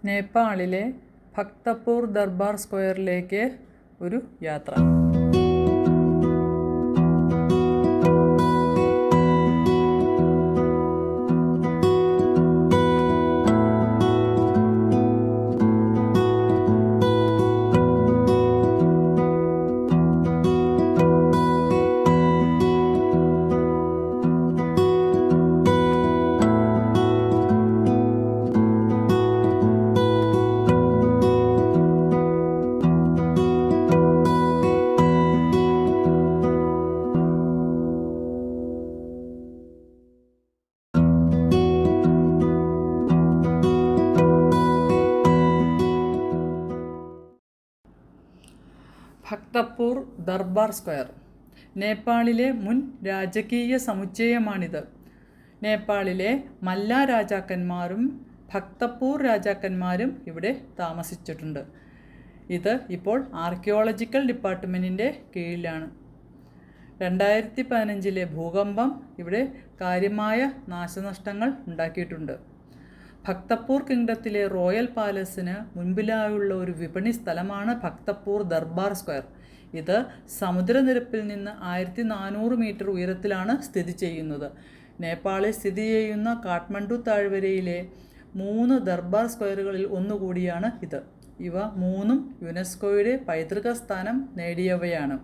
നേപ്പാളിലെ ഭക്തപൂർ ദർബാർ സ്ക്വയറിലേക്ക് ഒരു യാത്ര. ഭക്തപൂർ ദർബാർ സ്ക്വയർ നേപ്പാളിലെ മുൻ രാജകീയ സമുച്ചയമാണിത്. നേപ്പാളിലെ മല്ല രാജാക്കന്മാരും ഭക്തപൂർ രാജാക്കന്മാരും ഇവിടെ താമസിച്ചിട്ടുണ്ട്. ഇത് ഇപ്പോൾ ആർക്കിയോളജിക്കൽ ഡിപ്പാർട്ട്മെൻറ്റിൻ്റെ കീഴിലാണ്. 2015 ഭൂകമ്പം ഇവിടെ കാര്യമായ നാശനഷ്ടങ്ങൾ ഉണ്ടാക്കിയിട്ടുണ്ട്. ഭക്തപൂർ കിങ്ഡത്തിലെ റോയൽ പാലസിന് മുൻപിലായുള്ള ഒരു വിപണി സ്ഥലമാണ് ഭക്തപൂർ ദർബാർ സ്ക്വയർ. ഇത് സമുദ്രനിരപ്പിൽ നിന്ന് 1400 മീറ്റർ ഉയരത്തിലാണ് സ്ഥിതി ചെയ്യുന്നത്. നേപ്പാളിൽ സ്ഥിതി ചെയ്യുന്ന കാഠ്മണ്ഡു താഴ്വരയിലെ 3 ദർബാർ സ്ക്വയറുകളിൽ ഒന്നുകൂടിയാണ് ഇത്. ഇവ 3ഉം യുനെസ്കോയുടെ പൈതൃക സ്ഥാനം നേടിയവയാണ്.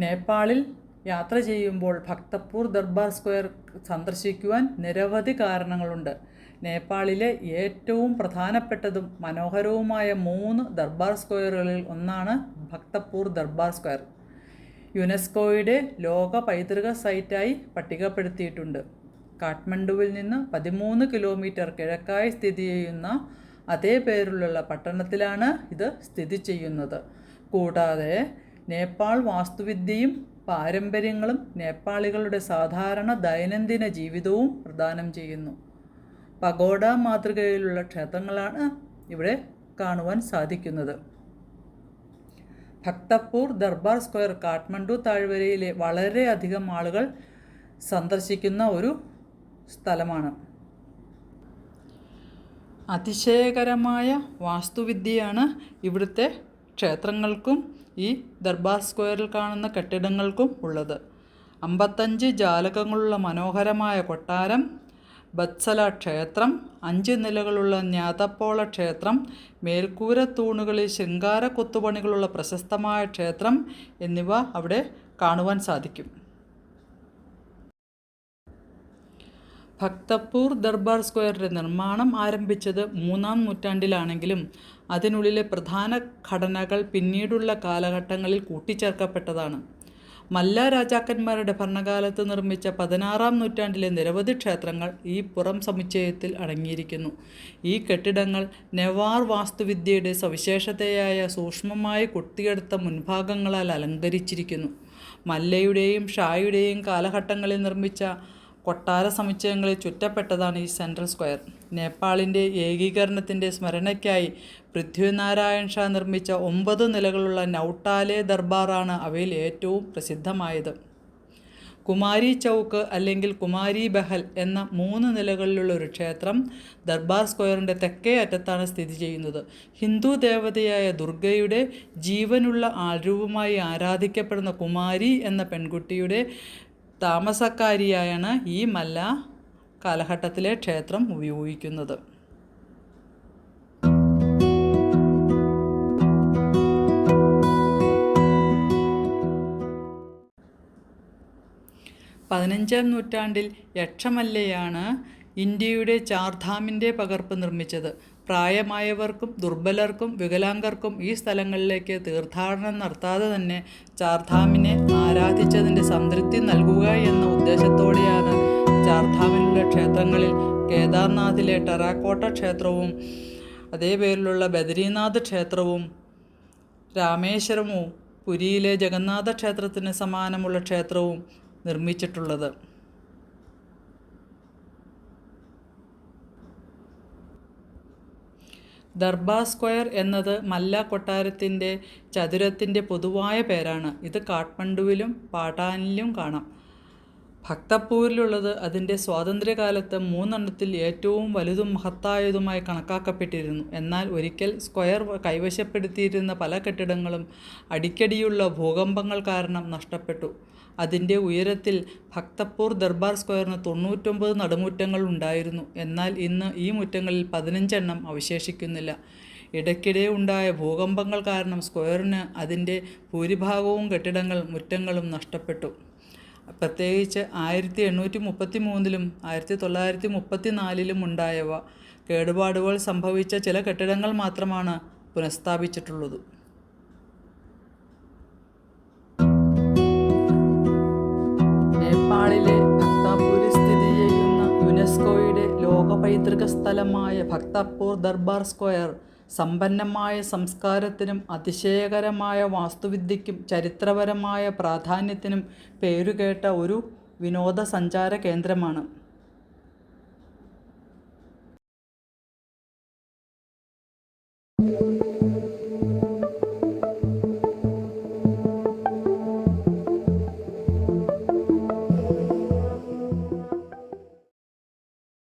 നേപ്പാളിൽ യാത്ര ചെയ്യുമ്പോൾ ഭക്തപൂർ ദർബാർ സ്ക്വയർ സന്ദർശിക്കുവാൻ നിരവധി കാരണങ്ങളുണ്ട്. നേപ്പാളിലെ ഏറ്റവും പ്രധാനപ്പെട്ടതും മനോഹരവുമായ 3 ദർബാർ സ്ക്വയറുകളിൽ ഒന്നാണ് ഭക്തപൂർ ദർബാർ സ്ക്വയർ. യുനെസ്കോയുടെ ലോക പൈതൃക സൈറ്റായി പട്ടികപ്പെടുത്തിയിട്ടുണ്ട്. കാഠ്മണ്ഡുവിൽ നിന്ന് 13 കിലോമീറ്റർ കിഴക്കായി സ്ഥിതി ചെയ്യുന്ന അതേ പേരിലുള്ള പട്ടണത്തിലാണ് ഇത് സ്ഥിതി ചെയ്യുന്നത്. കൂടാതെ നേപ്പാൾ വാസ്തുവിദ്യയും പാരമ്പര്യങ്ങളും നേപ്പാളികളുടെ സാധാരണ ദൈനംദിന ജീവിതവും പ്രദാനം ചെയ്യുന്നു. പഗോഡ മാതൃകയിലുള്ള ക്ഷേത്രങ്ങളാണ് ഇവിടെ കാണുവാൻ സാധിക്കുന്നത്. ഭക്തപൂർ ദർബാർ സ്ക്വയർ കാഠ്മണ്ഡു താഴ്വരയിലെ വളരെയധികം ആളുകൾ സന്ദർശിക്കുന്ന ഒരു സ്ഥലമാണ്. അതിശയകരമായ വാസ്തുവിദ്യയാണ് ഇവിടുത്തെ ക്ഷേത്രങ്ങൾക്കും ഈ ദർബാർ സ്ക്വയറിൽ കാണുന്ന കെട്ടിടങ്ങൾക്കും ഉള്ളത്. 55 ജാലകങ്ങളുള്ള മനോഹരമായ കൊട്ടാരം, ബത്സല ക്ഷേത്രം, 5 നിലകളുള്ള ജ്ഞാതപ്പോള ക്ഷേത്രം, മേൽക്കൂര തൂണുകളിൽ ശൃംഗാര കൊത്തുപണികളുള്ള പ്രശസ്തമായ ക്ഷേത്രം എന്നിവ അവിടെ കാണുവാൻ സാധിക്കും. ഭക്തപൂർ ദർബാർ സ്ക്വയറിൻ്റെ നിർമ്മാണം ആരംഭിച്ചത് 3-ാം നൂറ്റാണ്ടിലാണെങ്കിലും അതിനുള്ളിലെ പ്രധാന ഘടനകൾ പിന്നീടുള്ള കാലഘട്ടങ്ങളിൽ കൂട്ടിച്ചേർക്കപ്പെട്ടതാണ്. മല്ല രാജാക്കന്മാരുടെ ഭരണകാലത്ത് നിർമ്മിച്ച 16-ാം നൂറ്റാണ്ടിലെ നിരവധി ക്ഷേത്രങ്ങൾ ഈ പുറം സമുച്ചയത്തിൽ അടങ്ങിയിരിക്കുന്നു. ഈ കെട്ടിടങ്ങൾ നെവാർ വാസ്തുവിദ്യയുടെ സവിശേഷതയായ സൂക്ഷ്മമായി കൊത്തിയെടുത്ത മുൻഭാഗങ്ങളാൽ അലങ്കരിച്ചിരിക്കുന്നു. മല്ലയുടെയും ഷായുടെയും കാലഘട്ടങ്ങളിൽ നിർമ്മിച്ച കൊട്ടാര സമുച്ചയങ്ങളിൽ ചുറ്റപ്പെട്ടതാണ് ഈ സെൻട്രൽ സ്ക്വയർ. നേപ്പാളിൻ്റെ ഏകീകരണത്തിൻ്റെ സ്മരണയ്ക്കായി പൃഥ്വിനാരായൺ ഷാ നിർമ്മിച്ച 9 നിലകളുള്ള നൗട്ടാലെ ദർബാറാണ് അവയിൽ ഏറ്റവും പ്രസിദ്ധമായത്. കുമാരി ചൗക്ക് അല്ലെങ്കിൽ കുമാരി ബഹൽ എന്ന 3 നിലകളിലുള്ള ഒരു ക്ഷേത്രം ദർബാർ സ്ക്വയറിൻ്റെ തെക്കേ അറ്റത്താണ് സ്ഥിതി ചെയ്യുന്നത്. ഹിന്ദു ദേവതയായ ദുർഗയുടെ ജീവനുള്ള ആൾരൂപമായി ആരാധിക്കപ്പെടുന്ന കുമാരി എന്ന പെൺകുട്ടിയുടെ താമസക്കാരിയായാണ് ഈ മല്ല കാലഘട്ടത്തിലെ ക്ഷേത്രം ഉപയോഗിക്കുന്നത്. പതിനഞ്ചാം നൂറ്റാണ്ടിൽ യക്ഷമല്ലയാണ് ഇന്ത്യയുടെ ചാർധാമിൻ്റെ പകർപ്പ് നിർമ്മിച്ചത്. പ്രായമായവർക്കും ദുർബലർക്കും വികലാംഗർക്കും ഈ സ്ഥലങ്ങളിലേക്ക് തീർത്ഥാടനം നടത്താതെ തന്നെ ചാർധാമിനെ ആരാധിച്ചതിൻ്റെ സംതൃപ്തി നൽകുക എന്ന ഉദ്ദേശത്തോടെയാണ് ചാർധാമിലുള്ള ക്ഷേത്രങ്ങളിൽ കേദാർനാഥിലെ ടെറാക്കോട്ട ക്ഷേത്രവും അതേ പേരിലുള്ള ബദരീനാഥ് ക്ഷേത്രവും രാമേശ്വരവും പുരിയിലെ ജഗന്നാഥ ക്ഷേത്രത്തിന് സമാനമുള്ള ക്ഷേത്രവും നിർമ്മിച്ചിട്ടുള്ളത്. ദർബാർ സ്ക്വയർ എന്നത് മല്ല കൊട്ടാരത്തിൻ്റെ ചതുരത്തിൻ്റെ പൊതുവായ പേരാണ്. ഇത് കാഠ്മണ്ഡുവിലും പാട്ടാനിലും കാണാം. ഭക്തപ്പൂരിലുള്ളത് അതിൻ്റെ സ്വാതന്ത്ര്യകാലത്ത് മൂന്നെണ്ണത്തിൽ ഏറ്റവും വലുതും മഹത്തായതുമായി കണക്കാക്കപ്പെട്ടിരുന്നു. എന്നാൽ ഒരിക്കൽ സ്ക്വയർ കൈവശപ്പെടുത്തിയിരുന്ന പല കെട്ടിടങ്ങളും അടിക്കടിയുള്ള ഭൂകമ്പങ്ങൾ കാരണം നഷ്ടപ്പെട്ടു. അതിൻ്റെ ഉയരത്തിൽ ഭക്തപ്പൂർ ദർബാർ സ്ക്വയറിന് 99 നടുമുറ്റങ്ങൾ ഉണ്ടായിരുന്നു. എന്നാൽ ഇന്ന് ഈ മുറ്റങ്ങളിൽ 15 എണ്ണം അവശേഷിക്കുന്നില്ല. ഇടയ്ക്കിടെ ഉണ്ടായ ഭൂകമ്പങ്ങൾ കാരണം സ്ക്വയറിന് അതിൻ്റെ ഭൂരിഭാഗവും മുറ്റങ്ങളും നഷ്ടപ്പെട്ടു. പ്രത്യേകിച്ച് 1833-ലും 1934-ലും ഉണ്ടായവ. കേടുപാടുകൾ സംഭവിച്ച ചില കെട്ടിടങ്ങൾ മാത്രമാണ് പുനഃസ്ഥാപിച്ചിട്ടുള്ളത്. നേപ്പാളിലെ ഭക്തപൂരിൽ സ്ഥിതി ചെയ്യുന്ന യുനെസ്കോയുടെ ലോക പൈതൃക സ്ഥലമായ ഭക്തപൂർ ദർബാർ സ്ക്വയർ സമ്പന്നമായ സംസ്കാരത്തിനും അതിശയകരമായ വാസ്തുവിദ്യയ്ക്കും ചരിത്രപരമായ പ്രാധാന്യത്തിനും പേരുകേട്ട ഒരു വിനോദസഞ്ചാര കേന്ദ്രമാണ്.